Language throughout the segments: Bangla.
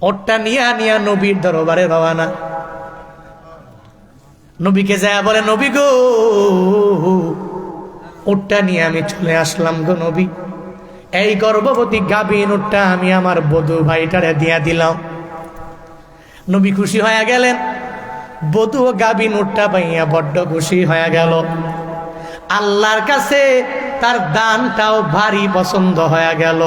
ওটটা নিয়া নিয়া নবীর দরবারে রওনা। নবীকে যায় বলে, নবী গো, ওটটা নিয়ে আমি চলে আসলাম গো নবী। এই গর্ভবতী গাভীর ওটটা আমি আমার বধূ ভাইটারে দিয়া দিলাম। নবী খুশি হয়ে গেলেন। বধূ ও গাভীর ওটটা পাইয়া বড্ড খুশি হয়ে গেল। আল্লাহর কাছে তার দানটাও ভারী পছন্দ হয়ে গেল।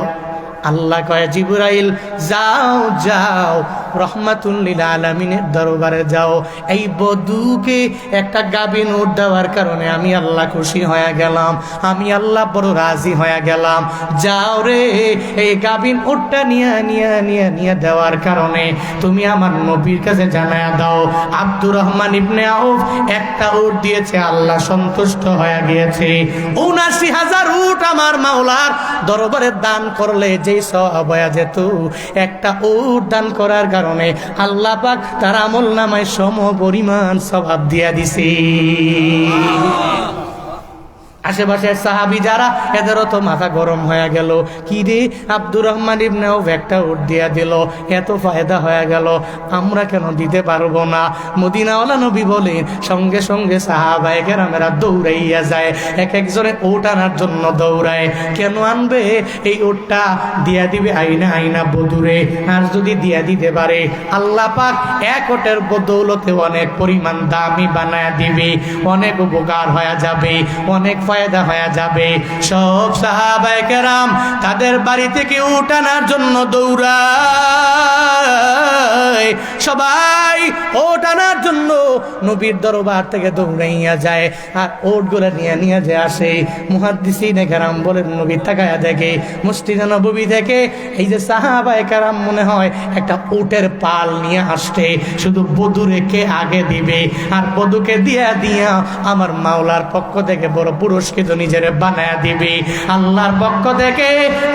আল্লাহ কয়, জিবরাইল যাও যাও, রহমাতুল লিল আলামিনের দরবারে যাও। এই বধূকে একটা গাভীর উট দেওয়ার কারণে আমি আল্লাহ খুশি হয়ে গেলাম, আমি আল্লাহ বড় রাজি হয়ে গেলাম। যাও রে, এই গাভীর উটটা নিয়ে দেওয়ার কারণে তুমি আমার নবীর কাছে জানায়া দাও, আব্দুর রহমান ইবনে আউফ একটা উট দিয়েছে, আল্লাহ সন্তুষ্ট হয়ে গিয়েছে। ৭৯,০০০ উট আমার মাওলার দরবারে দান করলে যে সওয়াব হয়ে যেত, একটা উট দান করার কারণে আল্লাহ পাক তার আমল নামায় সম পরিমাণ সওয়াব দিয়া দিছে। আশেপাশের সাহাবী যারা, এদেরও তো মাথা গরম হয়ে গেল। কি রে, আব্দুর রহমান ইবনে আউফ একটা উট দিয়া দিল, এত ফায়দা হয়ে গেল, আমরা কেন দিতে পারবো না? মদিনাওয়ালা নবী বলেন, সঙ্গে সঙ্গে সাহাবায়ে কেরামেরা দৌড়াইয়া যায়, এক একজনে উট আনার জন্য দৌড়ায়। কেন আনবে? এই উটটা দিয়া দিবে আইনা বধূরে, আর যদি দিয়া দিতে পারে আল্লাহ পাক এক উটের বদৌলতে অনেক পরিমাণ দামি বানায় দিবে, অনেক উপকার হয়ে যাবে, অনেক ফায়দা হয়ে যাবে। সব সাহাবায়ে কেরাম তাদের বাড়ি থেকে উট আনার জন্য দৌড়ায়, সবাই উট আনার জন্য নবীর দরবার থেকে দৌড়াইয়া যায়, আর উটগুলো নিয়ে যে আসে। মুহাদ্দিসিনে কেরাম বলেন, নবী তাকায়া দেখে মসজিদে নববী থেকে এই যে সাহাবায়ে কেরাম মনে হয় একটা উটের পাল নিয়ে আসছে, শুধু বধূরে কে আগে দিবে, আর বধূকে দিয়া আমার মাওলার পক্ষ থেকে বড় পুরস্কৃত নিজের বানায়া দিবে। আল্লাহর পক্ষ থেকে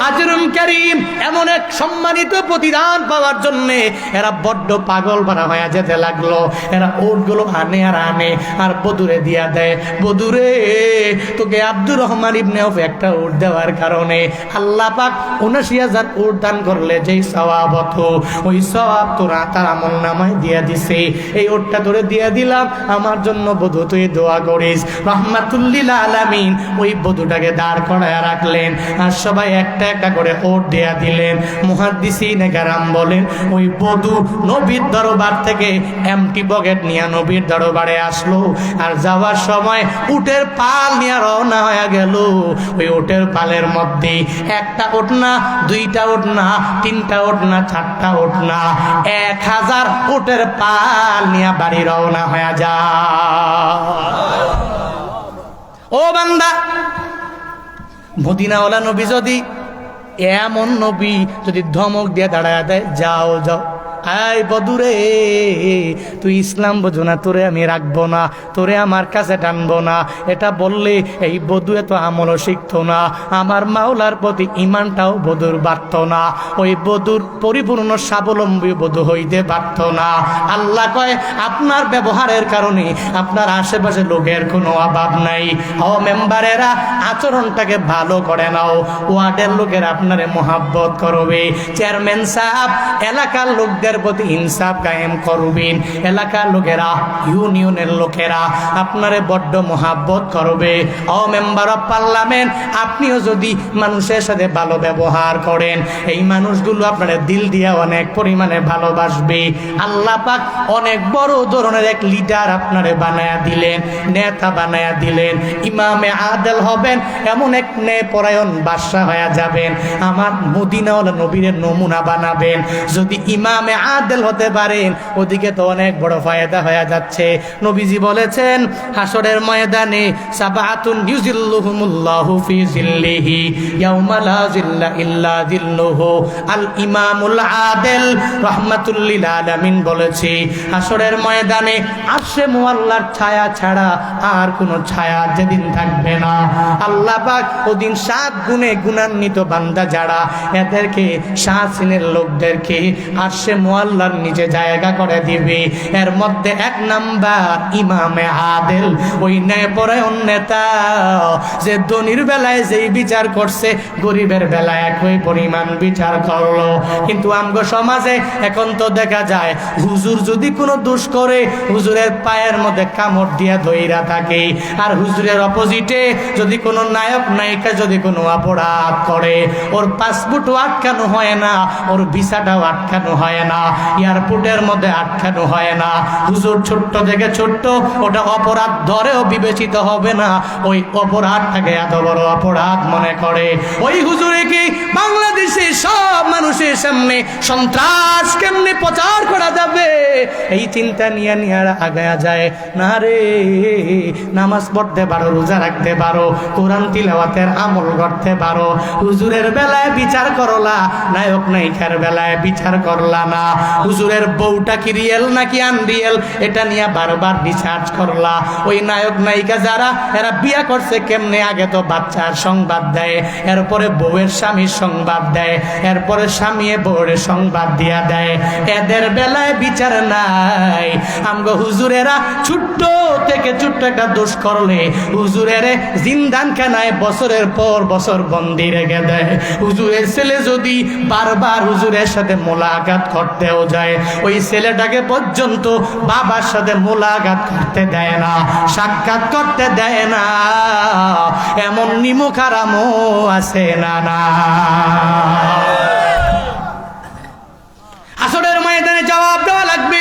আজরুল কারীম এমন এক সম্মানিত প্রতিদান পাওয়ার জন্য এরা বড্ড পাগল পারা হয়ে যেতে লাগলো। এরা উটগুলো আনে আর বধূরে দিয়া দেয়। বধূরে, তোকে আব্দুর রহমান ইবনে আউফ একটা উট দেওয়ার কারণে আল্লাহ পাক ৭৯,০০০ উট দান করলে যেই সওয়াব হতো, ওই সওয়াব তোরা তার আমল নামায় দিয়া দিছে। এই উটটা তোরে দিয়া দিলাম, আমার জন্য বধূ তুই দোয়া করিস। রহমাতুল লিল আলামিন ওই বধূটাকে দাঁড় করায় রাখলেন, আর সবাই একটা একটা করে উট দিয়া দিলেন। মুহাদ্দিসিনে কেরাম বলেন, ওই বধূ নবীর দরবার থেকে এমটি পকেট নিয়ে নবীর দরবারে আসলো, আর যাওয়ার সময় উটের পাল নিয়ে রওনা হয়ে গেল। ওই উটের পালের মধ্যে একটা উট না, দুইটা উট না, তিনটা উট না, চারটা উট না, ১,০০০ উটের পাল নিয়ে বাড়ি রওনা হয়ে যায়। ও বান্দা, মদিনাওয়ালা নবী যদি, এমন নবী যদি ধমক দিয়ে দাঁড়ায় দেয়, যাও আই বধূরে, তুই ইসলাম বোঝো না, তোরে আমি রাখবো না, তোরে আমার কাছে টানবো না, এটা বললে এই বধূ এত আমলও শিখতো না, আমার মাওলার প্রতি ইমানটাও বধূর বাড়ত না, ওই বধূর পরিপূর্ণ স্বাবলম্বী বধূ হইতে পারত না। আল্লাহ কয়, আপনার ব্যবহারের কারণে আপনার আশেপাশে লোকের কোনো অভাব নাই। ও মেম্বারেরা, আচরণটাকে ভালো করে নাও, ওয়ার্ডের লোকের আপনারে মোহাব্বত করবে। চেয়ারম্যান সাহেব এলাকার লোকদের প্রতি ইনসাফ কায়েম করবেন, এলাকার লোকেরা, ইউনিয়নের লোকেরা আপনারে বড্ড মোহাব্বত করবে। ও মেম্বার অফ পার্লামেন্ট, আপনিও যদি মানুষের সাথে ভালো ব্যবহার করেন, এই মানুষগুলো আপনার দিল দিয়ে অনেক পরিমাণে ভালোবাসবে। আল্লাহ পাক অনেক বড় ধরনের এক লিডার আপনারে বানায়া দিলেন, নেতা বানায়া দিলেন, ইমামে আদেল হবেন, এমন এক ন্যায়পরায়ণ বাদশা হয়ে যাবেন, আমার মদিনাওয়ালা নবীর নমুনা বানাবেন। যদি ইমামে আদেল হতে পারেন, ওদিকে তো অনেক বড় ফায়দা হয়ে যাচ্ছে। নবীজি বলেছেন, হাসরের ময়দানে সাবাতুন ইউজিল্লুহুমুল্লাহু ফি জিল্লিহি ইয়াউমা লা জিল্লা ইল্লা জিল্লুহু, আল ইমামুল আদেল রাহমাতুল লিল আলামিন বলেছে, হাসরের ময়দানে আরশে মুআল্লার ছায়া ছাড়া আর কোনো ছায়া যেদিন থাকবে না। আল্লাহ পাক ওদিন 7 গুণে গুণান্বিত বান্দা যারা, এদেরকে 7 শ্রেণীর লোকদেরকে আরশে আল্লাহর নিচে জায়গা করে দিবে। এর মধ্যে 1 নাম্বার ইমামে আদেল, ওই ন্যায়পরায়ণ নেতা, যে ধনীর বেলায় যেই বিচার করছে গরিবের বেলায় একই পরিমাণ বিচার করলো। কিন্তু আমগো সমাজে এখন তো দেখা যায় হুজুর যদি কোনো দোষ করে হুজুরের পায়ের মধ্যে কামড় দিয়া ধইরা থাকে, আর হুজুরের অপোজিটে যদি কোনো নায়ক নায়িকা যদি কোনো অপরাধ করে ওর পাসপোর্টও আটকানো হয় না, ওর ভিসাটাও আটকানো হয় না, এয়ারপোর্টের মধ্যে আটকানো হয় না। হুজুর ছোট্ট থেকে ছোট্ট ওটা অপরাধ ধরেও বিবেচিত হবে না, ওই অপরাধটাকে এত বড় অপরাধ মনে করে। ওই হুজুরে কি বাংলাদেশে সব মানুষের সামনে সন্ত্রাস কেমনে প্রচার করা যাবে এই চিন্তা নিয়ে নিয়ে আগায়া যায় না রে। নামাজ পড়তে পারো, রোজা রাখতে পারো, কোরআন তিলাওয়াতের আমল করতে পারো, হুজুরের বেলায় বিচার করলা, নায়ক নায়িকার বেলায় বিচার করলা না। হুজুরের বউটা কি রিয়েল নাকি আনরিয়েল এটা নিয়ে বারবার রিসার্চ করলা। ওই নায়ক নায়িকা যারা এরা বিয়া করছে কেমনে, আগে তো বাচ্চার সংবাদ দেয়, এরপরে বউয়ের স্বামীর সংবাদ দেয়, এরপরে স্বামী বউয়ের সংবাদ দিয়া দেয়। এদের বেলায় বিচার নাই। আমগো হুজুরেরা ছোট্ট থেকে ছোট্ট একটা দোষ করলে হুজুরের জিন্দানখানায় বছরের পর বছর বন্দি রেখে দেয়। হুজুরের ছেলে যদি বারবার হুজুরের সাথে মোলাকাত করতেও যায়, ওই ছেলেটাকে পর্যন্ত বাবার সাথে মোলাকাত করতে দেয় না, সাক্ষাৎ করতে দেয় না। এমন নিমুখারামও আছে না না। আসরের ময়দানে জবাব দেওয়া লাগবে।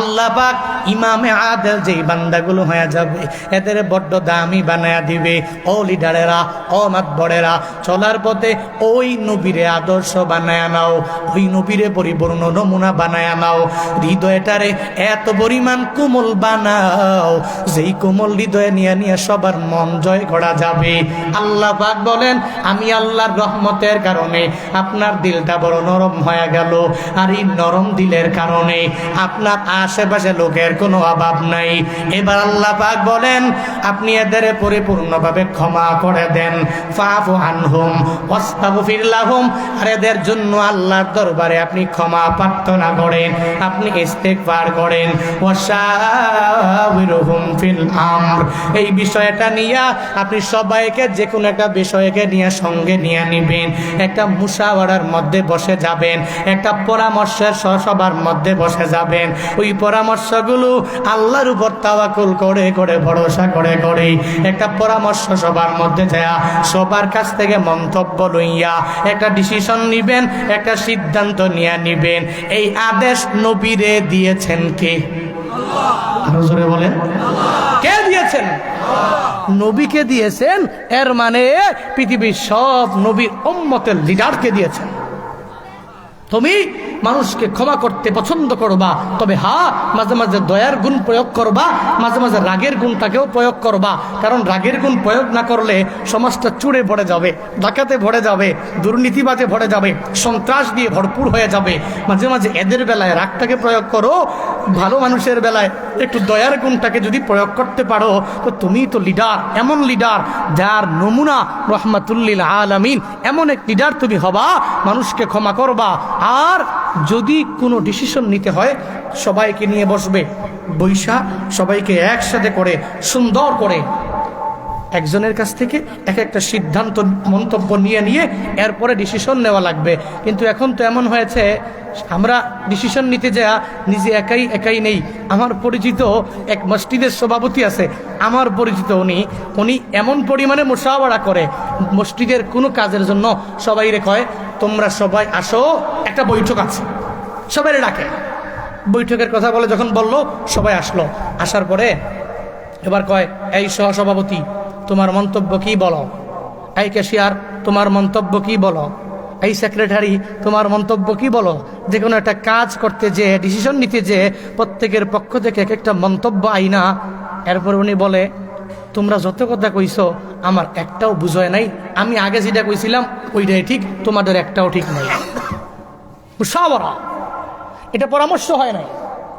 আল্লাহ পাক ইমামে আদেল যেই বান্দাগুলো হয়ে যাবে এদের বড্ড দামি বানায়া দিবে। ও লিডারেরা, ও মাতবরেরা, চলার পথে ওই নবীরে আদর্শ বানায়া নাও, ওই নবীরে পরিপূর্ণ নমুনা বানায়া নাও। হৃদয়টারে এত পরিমাণ কোমল বানাও যেই কোমল হৃদয়ে নিয়ে নিয়ে সবার মন জয় করা যাবে। আল্লাহ পাক বলেন, আমি আল্লাহর রহমতের কারণে আপনার দিলটা বড় নরম হয়ে গেল, আর এই নরম দিলের কারণে আপনার আশেপাশে লোকের কোনো অভাব নাই। এবার আল্লাহ পাক বলেন, আপনি এদের পরিপূর্ণভাবে ক্ষমা করে দেন। ফাফু আনহুম ওয়াস্তাগফির লাহুম, আর এদের জন্য আল্লাহর দরবারে আপনি ক্ষমা প্রার্থনা করেন, আপনি ইস্তেগফার করেন। ওয়াশাওয়িরহুম ফিল আমর, এই বিষয়টা নিয়ে আপনি সবাইকে যে কোনো একটা বিষয়কে নিয়ে সঙ্গে নিয়ে নেবেন, একটা মুশাওয়ারার মধ্যে বসে যাবেন, একটা পরামর্শের সবার মধ্যে বসে যাবেন। ওই পরামর্শগুলো আল্লাহর উপর তাওয়াক্কুল করে করে ভরসা করে করে একটা পরামর্শ সবার মধ্যে যায়, সবার কাছ থেকে মন্তব্য লইয়া একটা ডিসিশন নিবেন, একটা সিদ্ধান্ত নিয়ে নিবেন। এই আদেশ নবীরে দিয়েছেন কে? আরো জোরে বলেন, কে দিয়েছেন? নবীকে দিয়েছেন। এর মানে পৃথিবীর সব নবীর উম্মতের লিডারকে দিয়েছেন। তুমি মানুষকে ক্ষমা করতে পছন্দ করবা, তবে মাঝে মাঝে দয়ার গুণ প্রয়োগ করবা, মাঝে মাঝে রাগের গুণটাকেও প্রয়োগ করবা। কারণ রাগের গুণ প্রয়োগ না করলে সমাজটা চুড়ে ভরে যাবে, ডাকাতে ভরে যাবে, দুর্নীতিবাজে ভরে যাবে, সন্ত্রাস দিয়ে ভরপুর হয়ে যাবে। মাঝে মাঝে এদের বেলায় রাগটাকে প্রয়োগ করো, ভালো মানুষের বেলায় একটু দয়ার গুণটাকে যদি প্রয়োগ করতে পারো তো তুমি তো লিডার, এমন লিডার যার নমুনা রহমাতুল্লিল আলামিন, এমন এক লিডার তুমি হবা। মানুষকে ক্ষমা করবা, আর যদি কোনো ডিসিশন নিতে হয় সবাইকে নিয়ে বসবে, বৈশা সবাইকে একসাথে করে সুন্দর করে একজনের কাছ থেকে এক একটা সিদ্ধান্ত মন্তব্য নিয়ে নিয়ে এরপরে ডিসিশন নেওয়া লাগবে। কিন্তু এখন তো এমন হয়েছে আমরা ডিসিশন নিতে যা নিজে একাই নেই। আমার পরিচিত এক মসজিদের সভাপতি আছে, আমার পরিচিত উনি এমন পরিমাণে মুশাওয়ারা করে, মসজিদের কোনো কাজের জন্য সবাই কয় তোমরা সবাই আসো, একটা বৈঠক আছে, সবাই ডাকে। বৈঠকের কথা বলে যখন বললো সবাই আসলো, আসার পরে এবার কয় এই সহসভাপতি তোমার মন্তব্য কি বলো, এই ক্যাশিয়ার তোমার মন্তব্য কি বলো, এই সেক্রেটারি তোমার মন্তব্য কি বলো। যে কোনো একটা কাজ করতে যে ডিসিশন নিতে যে প্রত্যেকের পক্ষ থেকে এক একটা মন্তব্য আইনা। এরপর উনি বলে তোমরা যত কথা কইছো আমার একটাও বুঝয় নাই, আমি আগে যেটা কইছিলাম ওইটাই ঠিক, তোমাদের একটাও ঠিক নাই। মুশাওয়ারা, এটা পরামর্শ হয় নাই,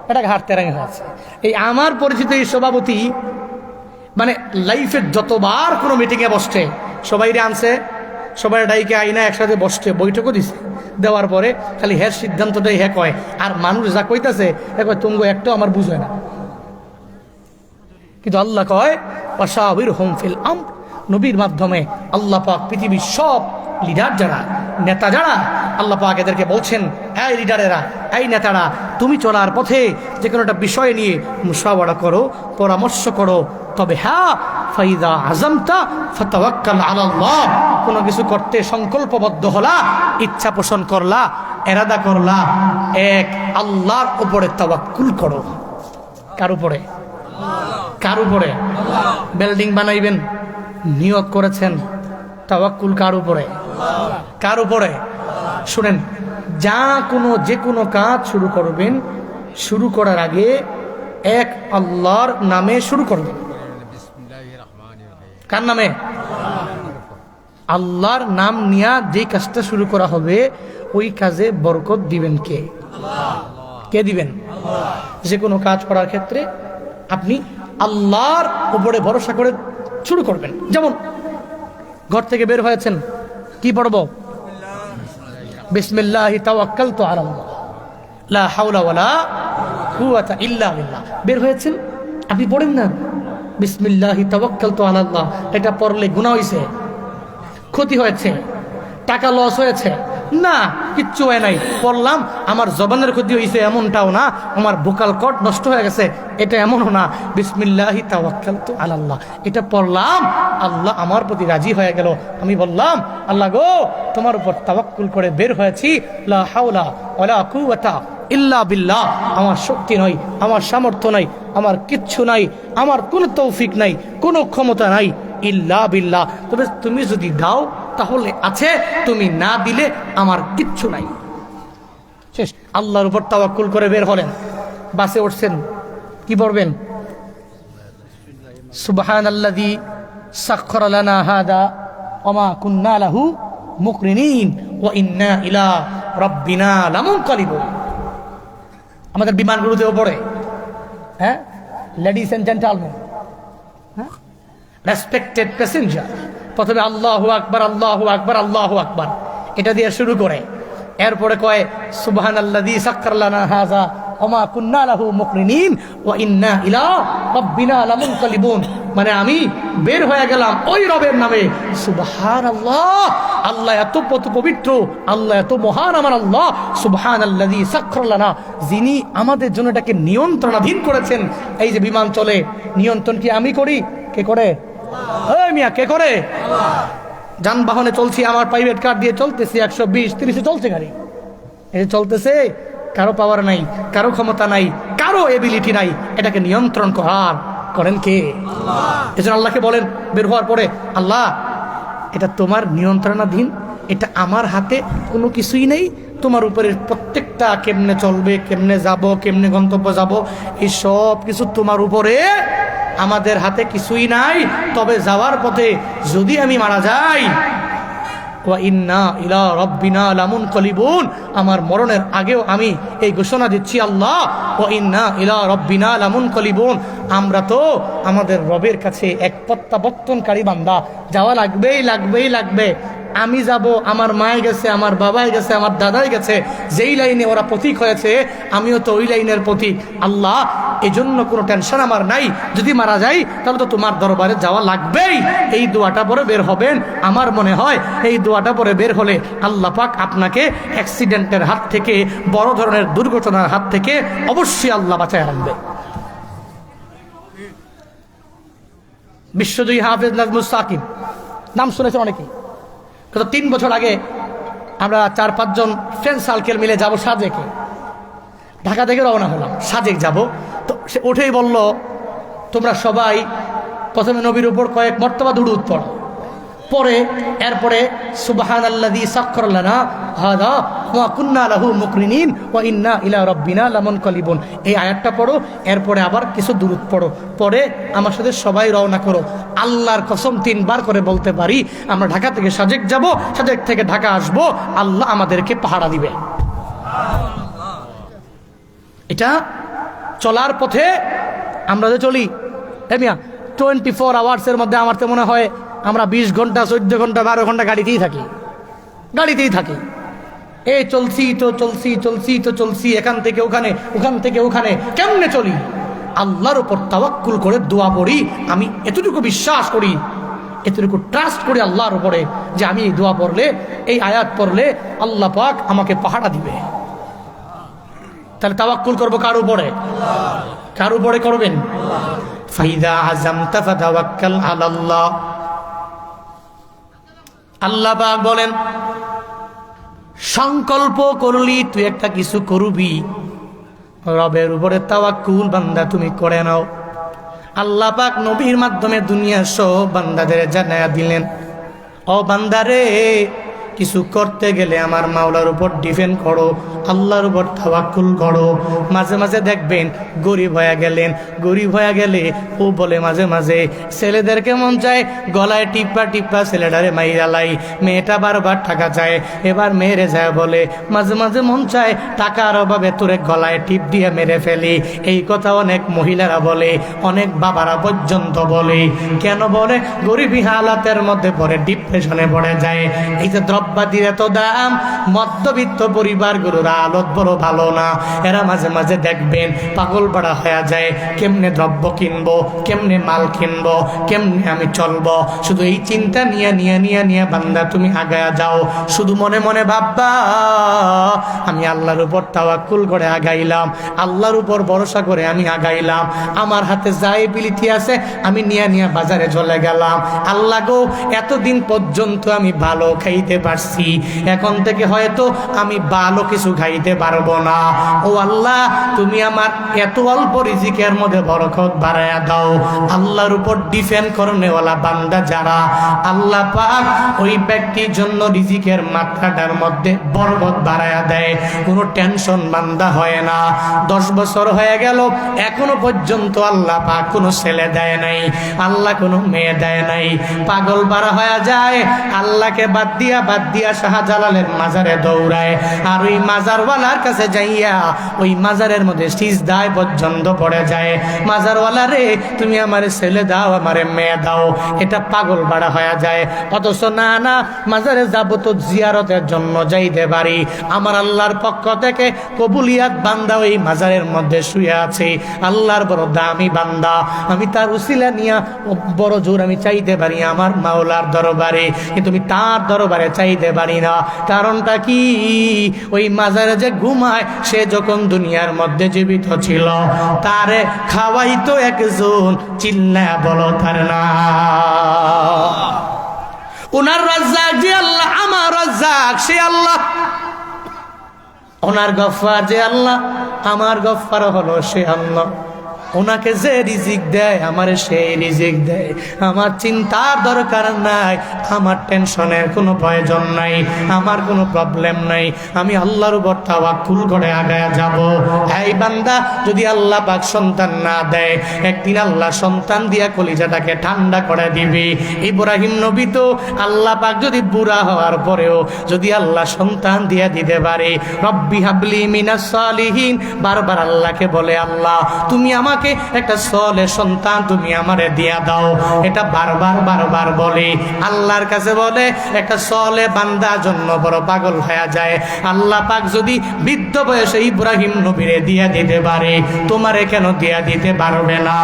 এটা ঘাট তেরাঙ্গি হয়েছে। এই আমার পরিচিত এই সভাপতি মানে লাইফে যতবার কোনো মিটিংয়ে বসছে সবাইরে আনছে, সবাই ডাইকে আইনা একসাথে বসছে, বৈঠকও দিছে, দেওয়ার পরে খালি হ্যাঁ সিদ্ধান্তটাই হ্যাঁ কয়, আর মানুষ যা কইতাছে এ কয় তুমগো একটাও আমার বুঝে না। কিন্তু আল্লাহ কয় ওয়াশাবিরহুম ফিল আমর, নবীর মাধ্যমে আল্লাহ পাক পৃথিবীর সব লিডার যারা, নেতা যারা, আল্লাহ পাক এদেরকে বলছেন, এই লিডারেরা, এই নেতারা, তুমি চলার পথে যে কোনো একটা বিষয় নিয়ে মুশাওয়ারা করো, পরামর্শ করো, তবে হ্যাঁ ফাইদা আজমতা ফাতাওয়াক্কাল আলাল্লাহ, কোনো কিছু করতে সংকল্পবদ্ধ হলা, ইচ্ছা পোষণ করলা, এরাদা করলা, এক আল্লাহর উপরে তাওয়াক্কুল করো। কার উপরে? কার উপরে? বিল্ডিং বানাইবেন, নিয়ত করেছেন, তাওয়াক্কুল কার উপরে? কার উপরে? শুনেন, যে কোনো কাজ শুরু করবেন, শুরু করার আগে এক আল্লাহর নামে শুরু করবেন। কার নামে? আল্লাহর নাম নিয়া যে কাজটা শুরু করা হবে ওই কাজে বরকত দিবেন কে? কে দিবেন? যে কোনো কাজ করার ক্ষেত্রে আপনি আল্লাহর উপরে ভরসা করে শুরু করবেন। যেমন ঘর থেকে বের হয়েছেন, কি পড়ব? বিসমিল্লাহি তাওয়াক্কালতু আলাল্লাহ লা হাওলা ওয়ালা কুওয়াতা ইল্লা বিল্লাহ। বের হয়েছেন, আপনি পড়েন না বিসমিল্লাহি তাওয়াক্কালতু আলাল্লাহ, এটা পড়লে গুনাহ হয়েছে, ক্ষতি হয়েছে, টাকা লস হয়েছে, না, কিচ্ছু হয় নাই। পড়লাম, আমার জবানের ক্ষতি হয়েছে এমনটাও না, আমার ভোকাল কর্ড নষ্ট হয়ে গেছে এটা এমনও না। বিসমিল্লাহি তাওয়াক্কালতু আলাল্লাহ, এটা পড়লাম, আল্লাহ আমার প্রতি রাজি হয়ে গেল। আমি বললাম, আল্লাহ গো, তোমার উপর তাওয়াক্কুল করে বের হয়েছি, লা হাওলা ওয়ালা কুওয়াতা ইল্লা বিল্লাহ, আমার শক্তি নয়, আমার সামর্থ্য নাই, আমার কিচ্ছু নাই, আমার কোনো তৌফিক নাই, কোনো ক্ষমতা নাই, ইল্লা বিল্লাহ। তবে তুমি যদি দাও তাহলে আছে, তুমি না দিলে আমার কিচ্ছু নাই। শেষ। আল্লাহর উপর তাওয়াক্কুল করে বের হলেন, বাসে উঠছেন, কি পড়বেন? সুবহানাল্লাযী সাখখারা লানা হাযা ওয়া মা কুন্না লাহু মুকরিনিন ওয়া ইন্না ইলা রাব্বিনা লামুনকালিবুন। আমাদের বিমানগুলোতেও পড়ে, হ্যাঁ, লেডিস এন্ড জেন্টলম্যান, হ্যাঁ, রেসপেক্টেড প্যাসেঞ্জার, প্রথমে আল্লাহু আকবার, আল্লাহু আকবার, আল্লাহু আকবার, এটা দিয়ে শুরু করে। এরপরে কয় সুবহানাল্লাযী সাখখারা লানা হাযা ওয়া মা কুন্না লাহু মুকরিনিন ওয়া ইন্না ইলা রাব্বিনা লামুনকালিবুন। মানে আমি বের হয়ে গেলাম ওই রবের নামে। সুবহানাল্লাহ, আল্লাহ এত পবিত্র, আল্লাহ এত মহান আমার আল্লাহ। সুবহানাল্লাযী সাখখারা লানা, যিনি আমাদের জন্য এটাকে নিয়ন্ত্রণাধীন করেছেন। এই যে বিমান চলে, নিয়ন্ত্রণ কি আমি করি? কে করে? এই মিয়া, কে করে? যানবাহনে চলছি, আমার প্রাইভেট কার দিয়ে চলতেছি, 120-30 চলছে গাড়ি, এই চলতেছে, কারো পাওয়ার নাই, কারো ক্ষমতা নাই, কারো এবিলিটি নাই, এটাকে নিয়ন্ত্রণ করেন কে? এজন্য আল্লাহকে বলেন বের হওয়ার পরে, আল্লাহ এটা তোমার নিয়ন্ত্রণাধীন, এটা আমার হাতে কোনো কিছুই নেই, তোমার উপরে প্রত্যেকটা কেমনে চলবে, কেমনে যাব, কেমনে গন্তব্য যাব, এই সব কিছু তোমার উপরে, আমাদের হাতে কিছুই নাই। তবে যাওয়ার পথে যদি আমি মারা যাই, ওয়া ইন্না ইলা রাব্বিনা লামুনকালিবুন, আমার মরণের আগেও আমি এই ঘোষণা দিচ্ছি, আল্লাহ ওয়া ইন্না ইলা রাব্বিনা লামুনকালিবুন, আমরা তো আমাদের রবের কাছে এক প্রত্যাবর্তনকারী বান্দা, যাওয়া লাগবে। আমি যাব, আমার মায় গেছে, আমার বাবাই গেছে, আমার দাদাই গেছে, যেই লাইনে ওরা পথিক হয়েছে আমিও তো ওই লাইনের পথিক। আল্লাহ এজন্য কোনো টেনশন আমার নাই, যদি মারা যাই তাহলে তো তোমার দরবারে যাওয়া লাগবেই। এই দোয়াটা পরে বের হবেন। আমার মনে হয় এই দোয়াটা পরে বের হলে আল্লাহ পাক আপনাকে অ্যাক্সিডেন্টের হাত থেকে, বড় ধরনের দুর্ঘটনার হাত থেকে অবশ্যই আল্লাহ বাঁচায় রাখবে। বিশ্বজয়ী হাফেজ নাজমুস সাকিব, নাম শুনেছেন অনেকেই। গত 3 বছর আগে আমরা 4-5 জন ফ্রেন্ড সার্কেল মিলে যাব সাজেকে, ঢাকা থেকে রওনা হলাম, সাজেক যাব। তো সে উঠেই বলল, তোমরা সবাই প্রথমে নবীর উপর কয়েক মর্তবা দুরূদ পড়ো, পরে এরপরে সুবহানাল্লাযী সাখখারা লানা হাযা ওয়া কুন্না লাহু মুকরিনিন ওয়া ইন্না ইলা রাব্বিনা লামুনকালিবুন, এই আয়াতটা পড়ো, এরপরে আবার কিছু দুরূদ পড়ো, পরে আমার সাথে সবাই রওনা করো। আল্লাহর কসম 3 বার করে বলতে পারি, আমরা ঢাকা থেকে সাজেক যাব, সাজেক থেকে ঢাকা আসব, আল্লাহ আমাদেরকে পাহারা দিবে। এটা চলার পথে আমরা যে চলি, মিয়া 24 আওয়ার্সের মধ্যে আমার তো মনে হয় আমরা 20 ঘন্টা, 14 ঘন্টা, 12 ঘন্টা গাড়িতেই থাকি। এই চলছি এখান থেকে ওখানে, ওখান থেকে ওখানে, কেমনে চলি? আল্লাহর উপর তাওয়াক্কুল করে দোয়া পড়ি। আমি এতটুকু বিশ্বাস করি, এতটুকু ট্রাস্ট করি আল্লাহর উপরে যে আমি এই দোয়া পড়লে, এই আয়াত পড়লে আল্লাহ পাক আমাকে পাহাড়া দিবে। তাহলে তাওয়াক্কুল করবো কার উপরে? কার উপরে করবেন? ফাইদা আযামতা ফাতাওয়াক্কাল আলাল্লাহ। আল্লাহ পাক বলেন, সংকল্প করলি তুই একটা কিছু করবি, রবের উপরে তাওয়াক্কুল বান্দা তুমি করে নাও। আল্লাহ পাক নবীর মাধ্যমে দুনিয়ার সব বান্দাদের জানায়া দিলেন, ও বান্দারে, কিছু করতে গেলে আমার মাওলার উপর ডিপেন্ড করো, আল্লাহর উপর তাওয়াক্কুল করো। মাঝে মাঝে দেখবেন গরিব হয়ে গেলেন, গরিব হয়ে গেলে ও বলে মাঝে মাঝে ছেলেদেরকে মন চায় গলায় টিপ্পা টিপ্পা ছেলেটারে মাইরা লাই, মেয়েটা বারবার টাকা চায়, এবার মেয়েরে যায় বলে মাঝে মাঝে মন চায় টাকার অভাবে তোরে গলায় টিপ দিয়ে মেরে ফেলি। এই কথা অনেক মহিলারা বলে, অনেক বাবারা পর্যন্ত বলে। কেন বলে? গরিবী হালাতের মধ্যে পড়ে ডিপ্রেশনে পড়ে যায়। এই যে দ্রব্যাদির এত দাম, মধ্যবিত্ত পরিবারগুলোর হালত বড় ভালো না। এরা মাঝে মাঝে দেখবেন পাগল পাড়া হয়ে যায়, কেমনে দ্রব্য কিনবো, কেমনে মাল কিনবো, কেমনে আমি চলবো। শুধু এই চিন্তা নিয়ে বান্দা তুমি আগায়া যাও। শুধু মনে মনে ভাববা আমি আল্লাহর উপর তাওয়াক্কুল করে আগাইলাম, আল্লাহর উপর ভরসা করে আমি আগাইলাম, আমার হাতে যা এবিলিটি আছে আমি নিয়ে বাজারে চলে গেলাম। আল্লাহ গো, এতদিন পর্যন্ত আমি ভালো খাইতে পারছি, এখন থেকে হয়তো আমি ভালো কিছু খাইতে পারবো না। ও আল্লাহ, তুমি আমার এত অল্প রিজিকের মধ্যে বরকত বাড়ায়া দাও। আল্লাহর উপর ডিপেন্ড করনেওয়ালা বান্দা যারা, আল্লাহ পাক ওই ব্যক্তির জন্য রিজিকের মাত্রাটার মধ্যে বরকত বাড়ায়া দেয়। কোনো টেনশন বান্দা হয় না। 10 বছর হয়ে গেল, এখনো পর্যন্ত আল্লাহ পাক কোনো ছেলে দেয় নাই, আল্লাহ কোনো মেয়ে দেয় নাই। পাগল বাড়া হয়ে যায়, আল্লাহকে বাদ দিয়া শাহজালালের মাজারে দৌড়ায়, আর ওই মাজারওয়ালার কাছে যাইয়া ওই মাজারের মধ্যে সিজদায় পর্যন্ত পড়ে যায়, মাজারওয়ালা রে তুমি আমারে ছেলে দাও, আমারে মেয়ে দাও। এটা পাগল বাড়া হয়ে যায়। অথচ না, মাজারে যাব তো জিয়ারতের জন্য যাইতে পারি, আমার আল্লাহর পক্ষ থেকে কবুলিয়াত বান্দা ওই মাজারের মধ্যে শুয়ে আছে, আল্লাহর বড় দামি বান্দা, আমি তার উসিলা নিয়া বড় জোর আমি চাইতে পারি আমার মাওলার দরবারে, কিন্তু আমি তার দরবারে চাইতে পারি না। কারণটা কি? ওই মাজারে যে ঘুমায়, সে যখন দুনিয়ার মধ্যে জীবিত ছিল তারে খাওয়াইতো একজন, চিল্লা বলো তার না। ওনার রাজ্জাক যে আল্লাহ, আমার রাজ্জাক সে আল্লাহ। ওনার গফফার যে আল্লাহ, আমার গফফার হলো সে আল্লাহ। ওনাকে যে রিজিক দেয় আমারে সেই রিজিক দেয়। আমার চিন্তার দরকার নাই, আমার টেনশনের কোনো প্রয়োজন নাই, আমার কোনো প্রবলেম নাই। আমি আল্লাহর উপর তাওয়াক্কুল করে আগায়া যাব। এই বান্দা, যদি আল্লাহ পাক সন্তান না দেয়, একদিন আল্লাহ সন্তান দিয়া কলিজাটাকে ঠান্ডা করে দিবে। ইব্রাহিম নবী তো আল্লাহ পাক যদি বুড়া হওয়ার পরেও যদি আল্লাহ সন্তান দিয়া দিতে পারে, রব্বি হাবলি মিনাস সালিহিন, বারবার আল্লাহকে বলে, আল্লাহ তুমি আমাকে একটা সলে সন্তান তুমি আমারে দিয়া দাও। এটা বারবার বলে, আল্লাহর কাছে বলে। একটা সলে বান্দার জন্য বড় পাগল হয়ে যায়। আল্লাহ পাক যদি বৃদ্ধ বয়সে ইব্রাহিম নবীরে দিয়া দিতে পারে, তোমারে কেন দিয়া দিতে পারবে না?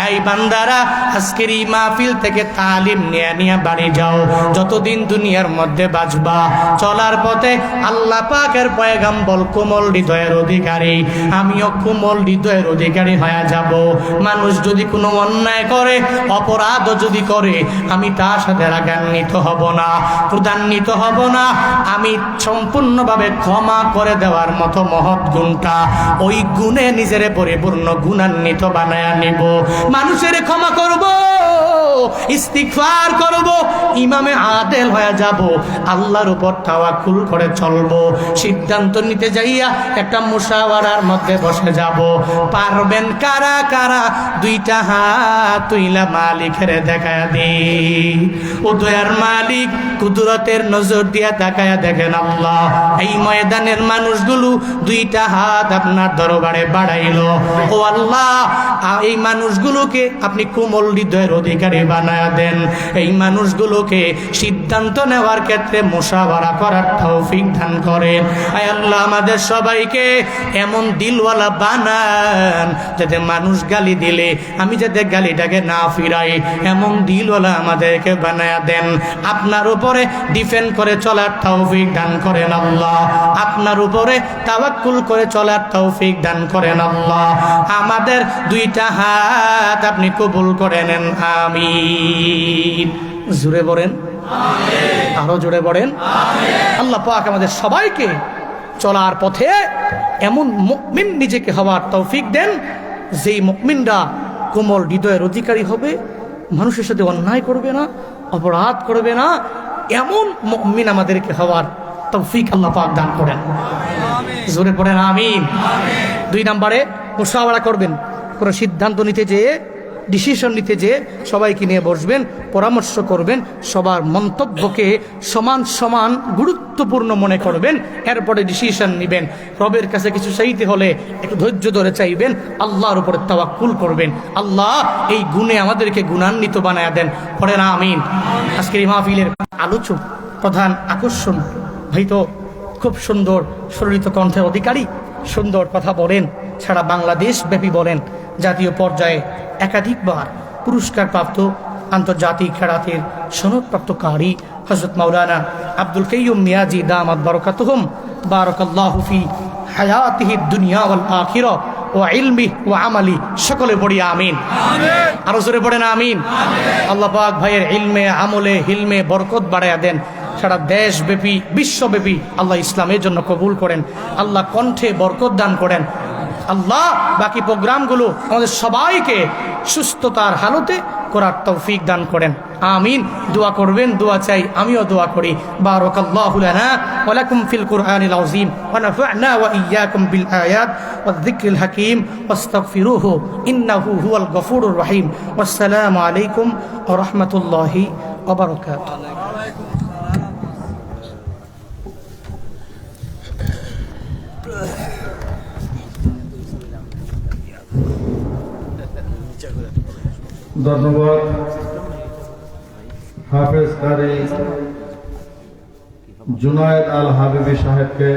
এই বান্দারা, আজকের এই মাহফিল থেকে তালিম নিয়ে বাড়ি যাও। যতদিন দুনিয়ার মধ্যে বাঁচবা, চলার পথে আল্লাহ পাকের পয়গাম্বর কোমল হৃদয়ের অধিকারী, আমিও কোমল হৃদয়ের অধিকারী হয়ে যাব। মানুষ যদি কোনো অন্যায় করে, অপরাধ যদি করে, আমি তার সাথে রাগান্বিত হব না, ক্রোধান্বিত হব না। আমি সম্পূর্ণভাবে ক্ষমা করে দেওয়ার মতো মহৎ গুণটা, ওই গুণে নিজের পরিপূর্ণ গুণান্বিত বানায়া নিব। মানুষের ক্ষমা করব, ইস্তিগফার করব, ইমামে আদেল হয়ে যাব, আল্লাহর উপর তাওয়াক্কুল করে চলবো। সিদ্ধান্ত নিতে যাইয়া একটা মুশাওয়ারার মধ্যে বসে যাব। পারবেন কারা? কারা কারা দুইটা হাত তুইলা মালিকের দেখায়া দে। ও দয়ার মালিক কুদরতের নজর দিয়া তাকায়া দেখেন আল্লাহ, এই ময়দানের মানুষগুলো দুইটা হাত আপনার দরবারে বাড়াইলো। ও আল্লাহ, এই মানুষগুলোকে আপনি কোমল হৃদয়ের অধিকারী বানায়া দেন। এই মানুষগুলোকে সিদ্ধান্ত নেওয়ার ক্ষেত্রে মুশাওয়ারা করার তৌফিক দান করেন। আয় আল্লাহ, আমাদের সবাইকে এমন দিলওয়ালা বানান যাতে মানুষ গালি দিলে আমি যাতে গালিটাকে না ফিরাই, এমন দিলওয়ালা আমাদেরকে বানায়া দেন। আপনার উপরে ডিপেন্ড করে চলার তৌফিক দান করেন আল্লাহ, আপনার উপরে তাওয়াক্কুল করে চলার তৌফিক দান করেন আল্লাহ। আমাদের দুইটা হাত আপনি কবুল করে নেন, আমিন। জোরে বলেন আমিন, আরো জোরে বলেন আমিন। আল্লাহ পাক আমাদের সবাইকে চলার পথে এমন মুমিন নিজেকে হওয়ার তৌফিক দেন, যেই মুমিনরা কোমল হৃদয়ের অধিকারী হবে, মানুষের সাথে অন্যায় করবে না, অপরাধ করবে না, এমন মুমিন আমাদেরকে হওয়ার তৌফিক আল্লাহ পাক দান করেন। জোরে পড়েন আমিন। 2 নম্বরে মুশাওয়ারা করবেন। কোনো সিদ্ধান্ত নিতে যেয়ে, ডিসিশন নিতে যেয়ে সবাইকে নিয়ে বসবেন, পরামর্শ করবেন, সবার মন্তব্যকে সমান সমান গুরুত্বপূর্ণ মনে করবেন, এরপরে ডিসিশন নেবেন। রবের কাছে কিছু চাইতে হলে একটু ধৈর্য ধরে চাইবেন, আল্লাহর উপরে তাওয়াক্কুল করবেন। আল্লাহ এই গুণে আমাদেরকে গুণান্বিত বানায়া দেন, পড়েন আমিন। আজকের এই মাহফিলের আলোচক প্রধান আকর্ষণ ভাই তো খুব সুন্দর সুললিত কণ্ঠের অধিকারী, সুন্দর কথা বলেন, সারা বাংলাদেশ ব্যাপী বলেন, জাতীয় পর্যায়ে একাধিকবার পুরস্কারপ্রাপ্ত, আন্তর্জাতিক খেরাতের সনদপ্রাপ্তকারী হযরত মাওলানা আব্দুল কাইয়ুম মিয়াজি দামাত বারাকাতুহুম বারাকাল্লাহু ফি হায়াতিহি দুনিয়া ওয়াল আখিরা ওয়া ইলমি ওয়া আমালি। সকলে পড়ি আমিন, আরো জোরে পড়েন আমিন। আল্লাহ পাক ভাইয়ের ইলমে, আমলে, হিলমে বরকত বাড়ায়া দেন। সারা দেশব্যাপী, বিশ্বব্যাপী আল্লাহ ইসলামের জন্য কবুল করেন। আল্লাহ কণ্ঠে বরকত দান করেন। আল্লাহ বাকি প্রোগ্রামগুলো আমাদের সবাইকে সুস্থতার হালতে করার তৌফিক দান করেন, আমিন। দোয়া করবেন, দোয়া চাই, আমিও দোয়া করি। বারাকাল্লাহু লানা ওয়া লাকুম ফিল কুরআনিল আযীম ওয়া নাফা'না ওয়া ইয়্যাকুম বিল আয়াত ওয়ায যিকরিল হাকীম ওয়াস্তাগফিরুহু ইন্নাহু হুয়াল গফুরুর রহিম। ওয়াসসালামু আলাইকুম ওয়া রাহমাতুল্লাহি ওয়া বারাকাতুহু। ধন্যবাদ হাফেজ কারি জুনায়েদ আল হাবিবি সাহেবকে।